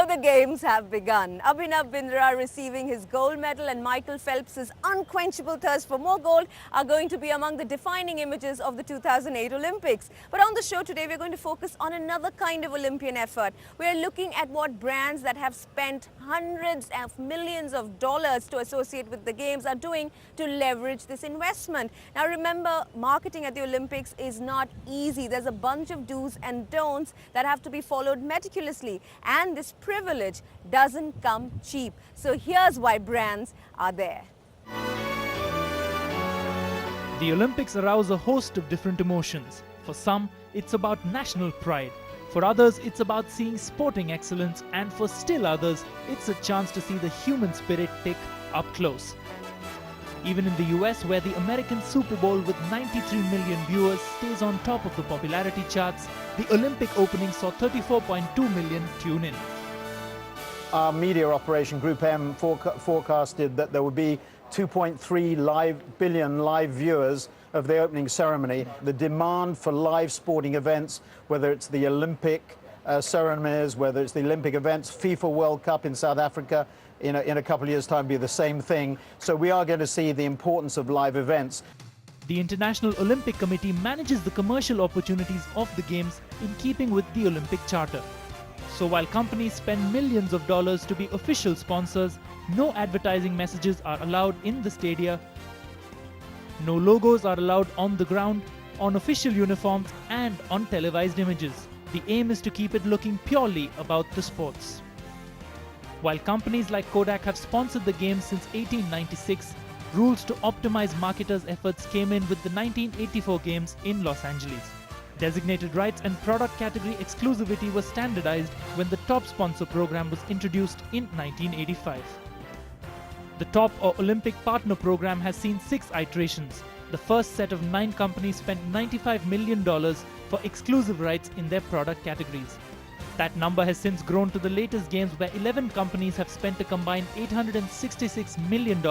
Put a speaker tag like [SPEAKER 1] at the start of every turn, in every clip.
[SPEAKER 1] the games have begun. Abhinav Bindra receiving his gold medal and Michael Phelps' unquenchable thirst for more gold are going to be among the defining images of the 2008 Olympics. But on the show today, we're going to focus on another kind of Olympian effort. We're looking at what brands that have spent hundreds of millions of dollars to associate with the games are doing to leverage this investment. Now remember, marketing at the Olympics is not easy. There's a bunch of do's and don'ts that have to be followed meticulously. And this privilege doesn't come cheap. So here's why brands are there.
[SPEAKER 2] The Olympics arouse a host of different emotions. For some, it's about national pride. For others, it's about seeing sporting excellence. And for still others, it's a chance to see the human spirit tick up close. Even in the US, where the American Super Bowl with 93 million viewers stays on top of the popularity charts, the Olympic opening saw 34.2 million tune in.
[SPEAKER 3] Our media operation, Group M, forecasted that there would be 2.3 billion live viewers of the opening ceremony. The demand for live sporting events, whether it's the Olympic ceremonies, whether it's the Olympic events, FIFA World Cup in South Africa, in a couple of years' time be the same thing. So we are going to see the importance of live events.
[SPEAKER 2] The International Olympic Committee manages the commercial opportunities of the Games in keeping with the Olympic Charter. So while companies spend millions of dollars to be official sponsors, no advertising messages are allowed in the stadia, no logos are allowed on the ground, on official uniforms and on televised images. The aim is to keep it looking purely about the sports. While companies like Kodak have sponsored the Games since 1896, rules to optimize marketers' efforts came in with the 1984 Games in Los Angeles. Designated rights and product category exclusivity was standardized when the Top Sponsor program was introduced in 1985. The Top or Olympic Partner program has seen 6 iterations. The first set of 9 companies spent $95 million for exclusive rights in their product categories. That number has since grown to the latest Games, where 11 companies have spent a combined $866 million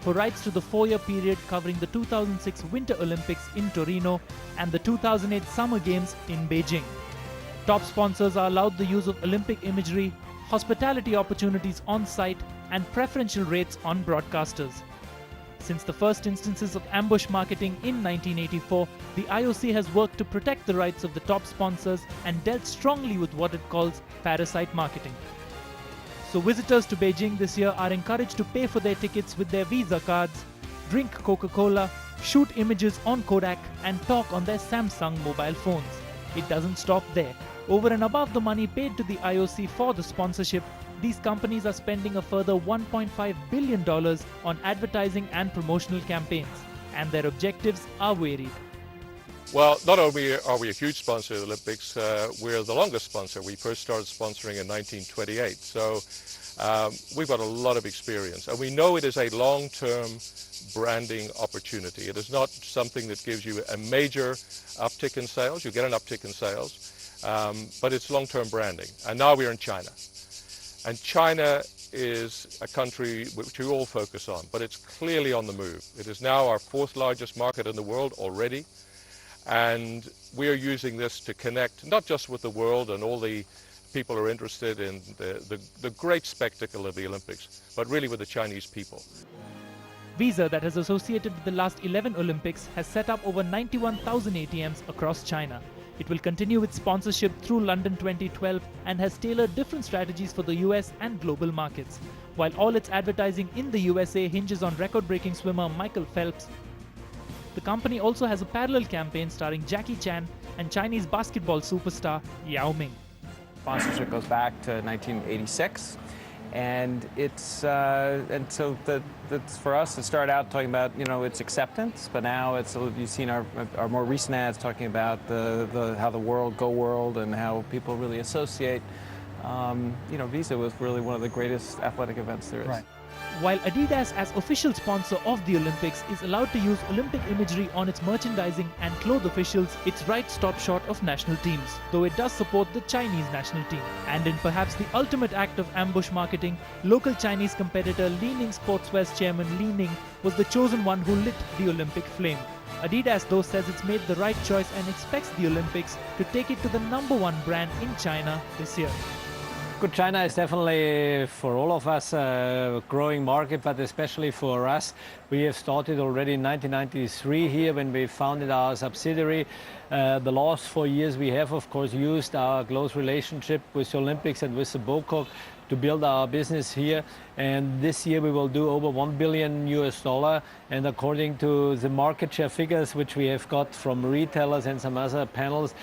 [SPEAKER 2] for rights to the 4-year period covering the 2006 Winter Olympics in Torino and the 2008 Summer Games in Beijing. Top sponsors are allowed the use of Olympic imagery, hospitality opportunities on site, and preferential rates on broadcasters. Since the first instances of ambush marketing in 1984, the IOC has worked to protect the rights of the top sponsors and dealt strongly with what it calls parasite marketing. So visitors to Beijing this year are encouraged to pay for their tickets with their Visa cards, drink Coca-Cola, shoot images on Kodak, and talk on their Samsung mobile phones. It doesn't stop there. Over and above the money paid to the IOC for the sponsorship, these companies are spending a further $1.5 billion on advertising and promotional campaigns, and their objectives are varied.
[SPEAKER 4] Well, not only are we a huge sponsor of the Olympics, we're the longest sponsor. We first started sponsoring in 1928, so we've got a lot of experience. And we know it is a long-term branding opportunity. It is not something that gives you a major uptick in sales. You get an uptick in sales, but it's long-term branding. And now we're in China. And China is a country which we all focus on, but it's clearly on the move. It is now our 4th largest market in the world already. And we are using this to connect not just with the world and all the people who are interested in the great spectacle of the Olympics, but really with the Chinese people.
[SPEAKER 2] Visa, that has associated with the last 11 Olympics, has set up over 91,000 ATMs across China. It will continue its sponsorship through London 2012 and has tailored different strategies for the US and global markets. While all its advertising in the USA hinges on record-breaking swimmer Michael Phelps, the company also has a parallel campaign starring Jackie Chan and Chinese basketball superstar Yao Ming.
[SPEAKER 5] Sponsorship goes back to 1986, and so that's for us. It started out talking about its acceptance, but now you've seen our more recent ads talking about how the world and how people really associate. Visa was really one of the greatest athletic events there is.
[SPEAKER 2] Right. While Adidas, as official sponsor of the Olympics, is allowed to use Olympic imagery on its merchandising and clothe officials, its rights stop short of national teams, though it does support the Chinese national team. And in perhaps the ultimate act of ambush marketing, local Chinese competitor Li Ning Sportswear's chairman Li Ning was the chosen one who lit the Olympic flame. Adidas, though, says it's made the right choice and expects the Olympics to take it to the #1 brand in China this year.
[SPEAKER 6] Good, China is definitely for all of us a growing market, but especially for us. We have started already in 1993 here when we founded our subsidiary. The last 4 years we have of course used our close relationship with the Olympics and with the BOCOG to build our business here, and this year we will do over $1 billion US, and according to the market share figures which we have got from retailers and some other panels,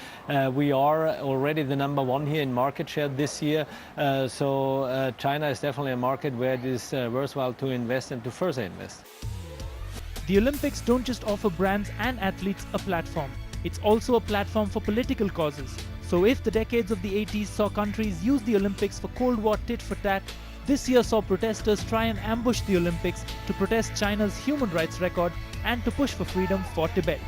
[SPEAKER 6] we are already the #1 here in market share this year. So China is definitely a market where it is worthwhile to invest and to further invest.
[SPEAKER 2] The Olympics don't just offer brands and athletes a platform, it's also a platform for political causes. So if the decades of the 80s saw countries use the Olympics for Cold War tit-for-tat, this year saw protesters try and ambush the Olympics to protest China's human rights record and to push for freedom for Tibet.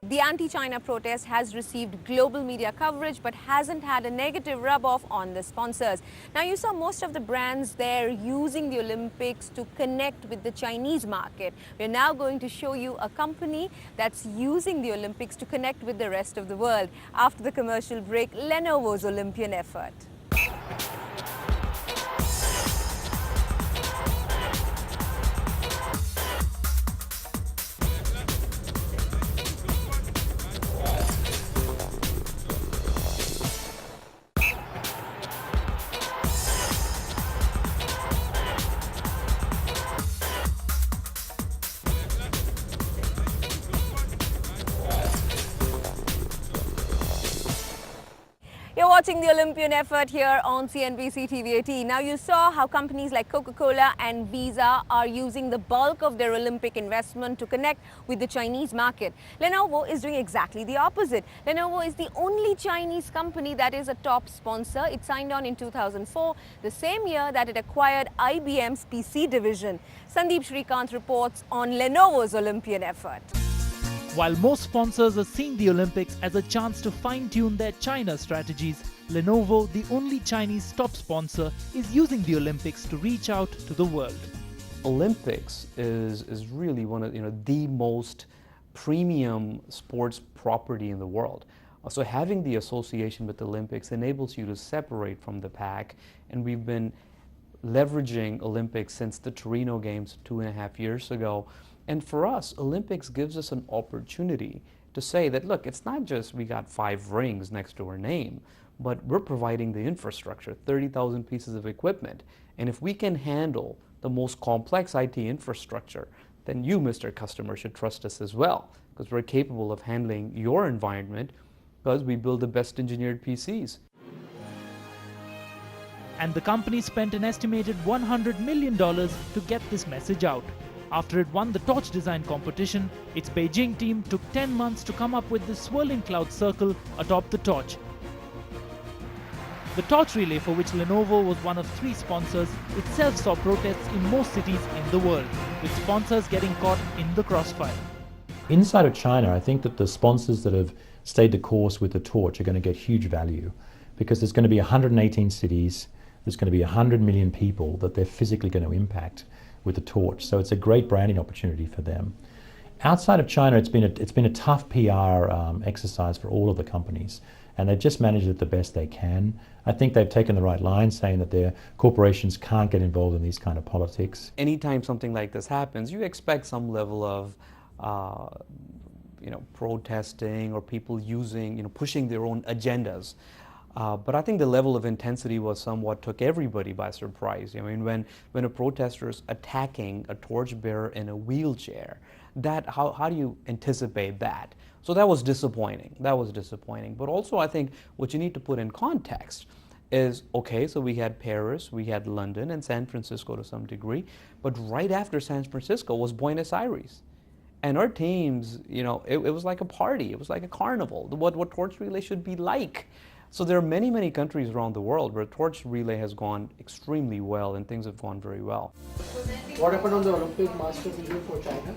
[SPEAKER 1] The anti-China protest has received global media coverage but hasn't had a negative rub-off on the sponsors. Now, you saw most of the brands there using the Olympics to connect with the Chinese market. We're now going to show you a company that's using the Olympics to connect with the rest of the world. After the commercial break, Lenovo's Olympian effort. You're watching the Olympian effort here on CNBC TV18. Now, you saw how companies like Coca-Cola and Visa are using the bulk of their Olympic investment to connect with the Chinese market. Lenovo is doing exactly the opposite. Lenovo is the only Chinese company that is a top sponsor. It signed on in 2004, the same year that it acquired IBM's PC division. Sandeep Shrikant reports on Lenovo's Olympian effort.
[SPEAKER 2] While most sponsors are seeing the Olympics as a chance to fine-tune their China strategies, Lenovo, the only Chinese top sponsor, is using the Olympics to reach out to the world.
[SPEAKER 7] Olympics is really one of the most premium sports property in the world. So having the association with the Olympics enables you to separate from the pack, and we've been leveraging Olympics since the Torino Games 2.5 years ago. And for us, Olympics gives us an opportunity to say that, look, it's not just we got 5 rings next to our name, but we're providing the infrastructure, 30,000 pieces of equipment. And if we can handle the most complex IT infrastructure, then you, Mr. Customer, should trust us as well, because we're capable of handling your environment because we build the best engineered PCs.
[SPEAKER 2] And the company spent an estimated $100 million to get this message out. After it won the torch design competition, its Beijing team took 10 months to come up with the swirling cloud circle atop the torch. The torch relay, for which Lenovo was one of 3 sponsors, itself saw protests in most cities in the world, with sponsors getting caught in the crossfire.
[SPEAKER 8] Inside of China, I think that the sponsors that have stayed the course with the torch are going to get huge value, because there's going to be 118 cities, there's going to be 100 million people that they're physically going to impact with the torch. So it's a great branding opportunity for them. Outside of China, it's been a tough PR exercise for all of the companies, and they've just managed it the best they can. I think they've taken the right line, saying that their corporations can't get involved in these kind of politics.
[SPEAKER 7] Anytime something like this happens, you expect some level of protesting or people using, pushing their own agendas. But I think the level of intensity was somewhat took everybody by surprise. I mean, when a protester is attacking a torchbearer in a wheelchair, how do you anticipate that? So that was disappointing. That was disappointing. But also, I think what you need to put in context is, okay, so we had Paris, we had London, and San Francisco to some degree. But right after San Francisco was Buenos Aires. And our teams, it was like a party. It was like a carnival. What torch relay should be like. So there are many, many countries around the world where torch relay has gone extremely well and things have gone very well.
[SPEAKER 9] What happened on the Olympic master video for China?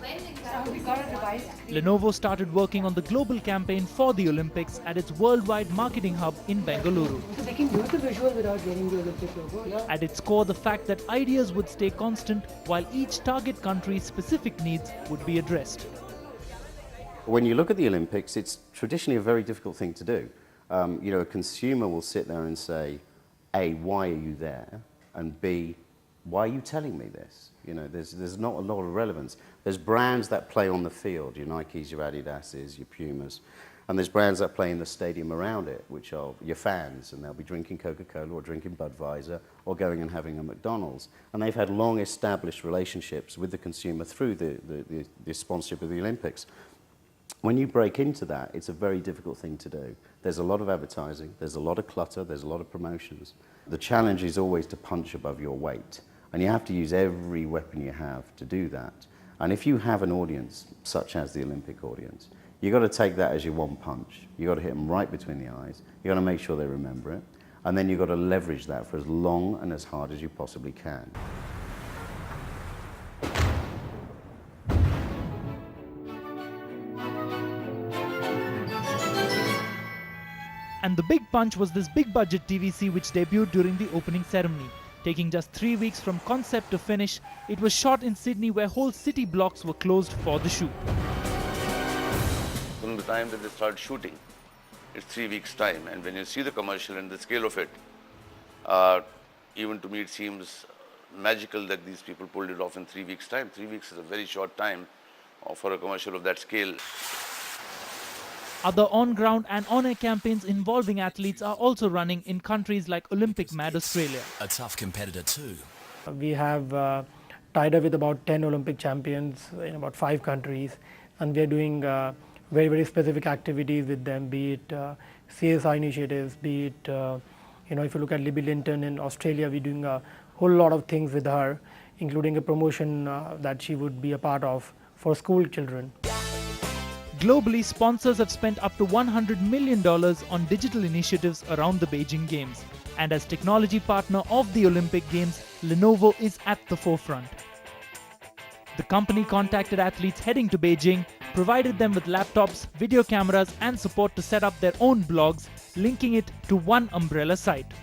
[SPEAKER 2] Lenovo started working on the global campaign for the Olympics at its worldwide marketing hub in Bengaluru.
[SPEAKER 9] So they can use the visual without getting the Olympic logo? Yeah.
[SPEAKER 2] At its core, the fact that ideas would stay constant while each target country's specific needs would be addressed.
[SPEAKER 10] When you look at the Olympics, it's traditionally a very difficult thing to do. You know, a consumer will sit there and say, A, why are you there? And B, why are you telling me this? You know, there's not a lot of relevance. There's brands that play on the field, your Nikes, your Adidas's, your Pumas, and there's brands that play in the stadium around it, which are your fans, and they'll be drinking Coca-Cola or drinking Budweiser or going and having a McDonald's. And they've had long established relationships with the consumer through the sponsorship of the Olympics. When you break into that, it's a very difficult thing to do. There's a lot of advertising, there's a lot of clutter, there's a lot of promotions. The challenge is always to punch above your weight, and you have to use every weapon you have to do that. And if you have an audience, such as the Olympic audience, you've got to take that as your one punch. You've got to hit them right between the eyes, you've got to make sure they remember it, and then you've got to leverage that for as long and as hard as you possibly can.
[SPEAKER 2] And the big punch was this big budget TVC which debuted during the opening ceremony. Taking just 3 weeks from concept to finish, it was shot in Sydney where whole city blocks were closed for the shoot.
[SPEAKER 11] From the time that they start shooting, it's 3 weeks' time, and when you see the commercial and the scale of it, even to me it seems magical that these people pulled it off in 3 weeks' time. 3 weeks is a very short time for a commercial of that scale.
[SPEAKER 2] Other on-ground and on-air campaigns involving athletes are also running in countries like Olympic Mad Australia.
[SPEAKER 12] A tough competitor too.
[SPEAKER 9] We have tied up with about 10 Olympic champions in about 5 countries, and we are doing very, very specific activities with them, be it CSR initiatives, be it, you know, if you look at Libby Linton in Australia, we're doing a whole lot of things with her, including a promotion that she would be a part of for school children.
[SPEAKER 2] Globally, sponsors have spent up to $100 million on digital initiatives around the Beijing Games. And as technology partner of the Olympic Games, Lenovo is at the forefront. The company contacted athletes heading to Beijing, provided them with laptops, video cameras and support to set up their own blogs, linking it to one umbrella site.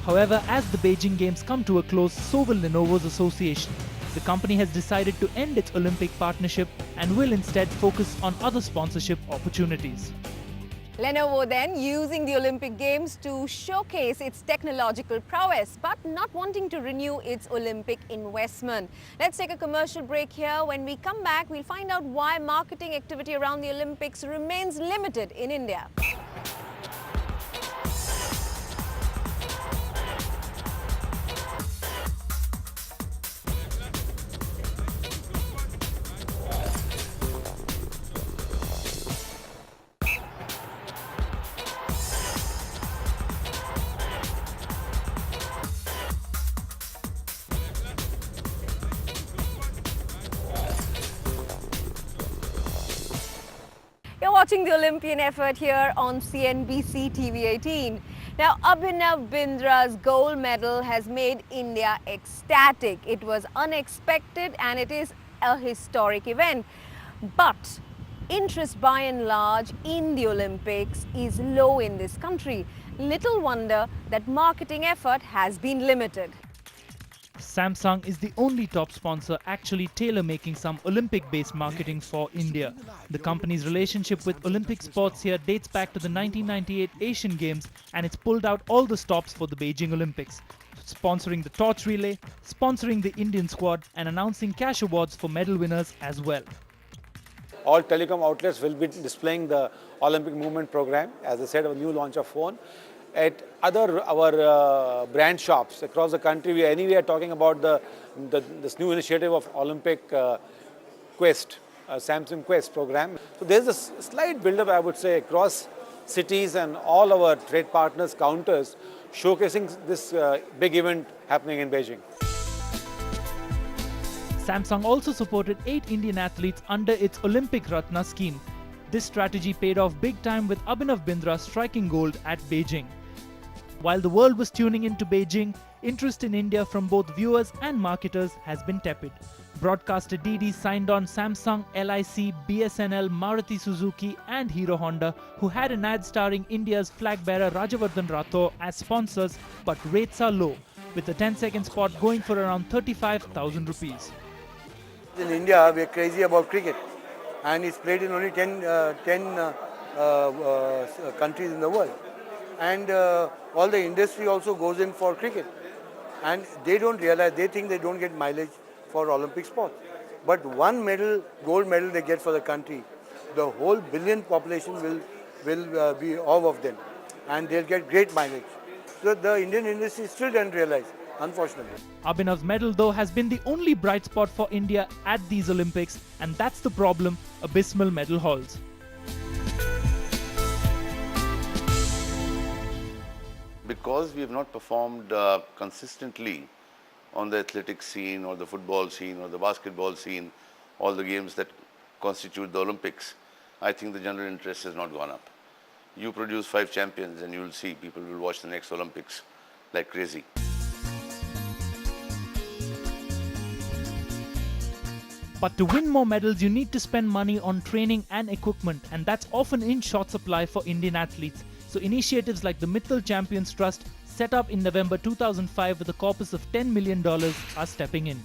[SPEAKER 2] However, as the Beijing Games come to a close, so will Lenovo's association. The company has decided to end its Olympic partnership and will instead focus on other sponsorship opportunities.
[SPEAKER 1] Lenovo then using the Olympic Games to showcase its technological prowess, but not wanting to renew its Olympic investment. Let's take a commercial break here. When we come back, we'll find out why marketing activity around the Olympics remains limited in India. You're watching the Olympian effort here on CNBC TV18. Now, Abhinav Bindra's gold medal has made India ecstatic. It was unexpected and it is a historic event. But interest by and large in the Olympics is low in this country. Little wonder that marketing effort has been limited.
[SPEAKER 2] Samsung is the only top sponsor actually tailor-making some Olympic-based marketing for India. The company's relationship with Olympic sports here dates back to the 1998 Asian Games, and it's pulled out all the stops for the Beijing Olympics, sponsoring the torch relay, sponsoring the Indian squad and announcing cash awards for medal winners as well.
[SPEAKER 13] All telecom outlets will be displaying the Olympic movement program, as I said, a new launch of phone. At our brand shops across the country, we are anyway talking about this new initiative of Olympic Quest, Samsung Quest program. So there's a slight build-up, I would say, across cities and all our trade partners' counters, showcasing this big event happening in Beijing.
[SPEAKER 2] Samsung also supported 8 Indian athletes under its Olympic Ratna scheme. This strategy paid off big time with Abhinav Bindra striking gold at Beijing. While the world was tuning into Beijing, interest in India from both viewers and marketers has been tepid. Broadcaster DD signed on Samsung, LIC, BSNL, Maruti Suzuki and Hero Honda, who had an ad starring India's flag bearer Rajavardhan Rathore as sponsors, but rates are low, with the 10-second spot going for around 35,000 rupees.
[SPEAKER 14] In India, we are crazy about cricket.
[SPEAKER 12] and it's played in only 10 countries in the world. And all the industry also goes in for cricket. And they don't realize, they think they don't get mileage for Olympic sports. But one medal, gold medal they get for the country, the whole billion population will be awe of them. And they'll get great mileage. So the Indian industry still doesn't realize, unfortunately.
[SPEAKER 2] Abhinav's medal, though, has been the only bright spot for India at these Olympics, and that's the problem: abysmal medal hauls.
[SPEAKER 11] Because we have not performed consistently on the athletic scene or the football scene or the basketball scene, all the games that constitute the Olympics, I think the general interest has not gone up. You produce 5 champions and you will see people will watch the next Olympics like crazy.
[SPEAKER 2] But to win more medals, you need to spend money on training and equipment, and that's often in short supply for Indian athletes. So initiatives like the Mittal Champions Trust, set up in November 2005 with a corpus of $10 million, are stepping in.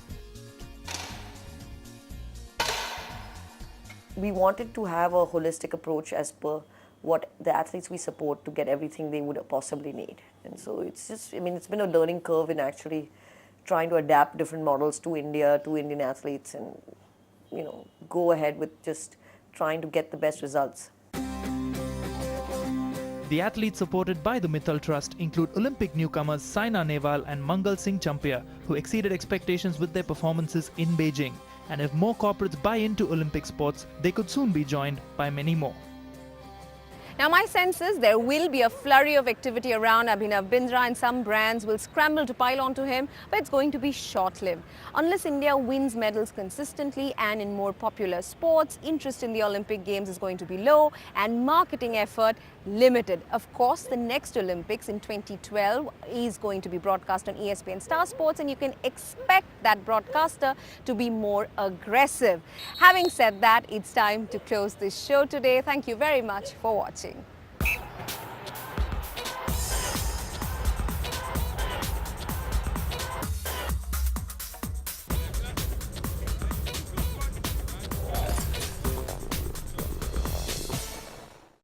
[SPEAKER 14] We wanted to have a holistic approach as per what the athletes we support to get everything they would possibly need. And so it's just, I mean, it's been a learning curve in actually trying to adapt different models to India, to Indian athletes, and, you know, go ahead with just trying to get the best results.
[SPEAKER 2] The athletes supported by the Mittal Trust include Olympic newcomers Saina Nehwal and Mangal Singh Champiya, who exceeded expectations with their performances in Beijing. And if more corporates buy into Olympic sports, they could soon be joined by many more.
[SPEAKER 1] Now, my sense is there will be a flurry of activity around Abhinav Bindra, and some brands will scramble to pile onto him, but it's going to be short-lived. Unless India wins medals consistently and in more popular sports, interest in the Olympic Games is going to be low and marketing effort limited. Of course, the next Olympics in 2012 is going to be broadcast on ESPN Star Sports, and you can expect that broadcaster to be more aggressive. Having said that, it's time to close this show today. Thank you very much for watching.